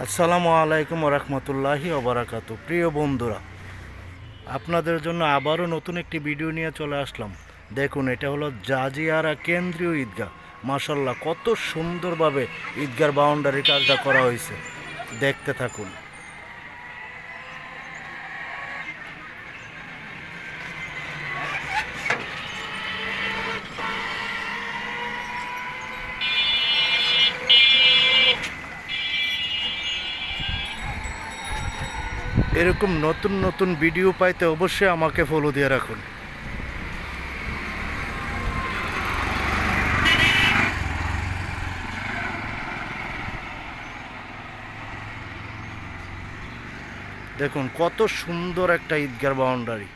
আসসালামু আলাইকুম রহমতুল্লাহি ওবরাকাতু। প্রিয় বন্ধুরা, আপনাদের জন্য আবারও নতুন একটি ভিডিও নিয়ে চলে আসলাম। দেখুন, এটা হলো জাজিয়ারা কেন্দ্রীয় ঈদগাহ। মাশাল্লাহ, কত সুন্দরভাবে ঈদগার বাউন্ডারি কাজটা করা হয়েছে, দেখতে থাকুন। এরকম নতুন নতুন ভিডিও পাইতে অবশ্যই আমাকে ফলো দিয়ে রাখুন। দেখুন কত সুন্দর একটা ঈদগার বাউন্ডারি।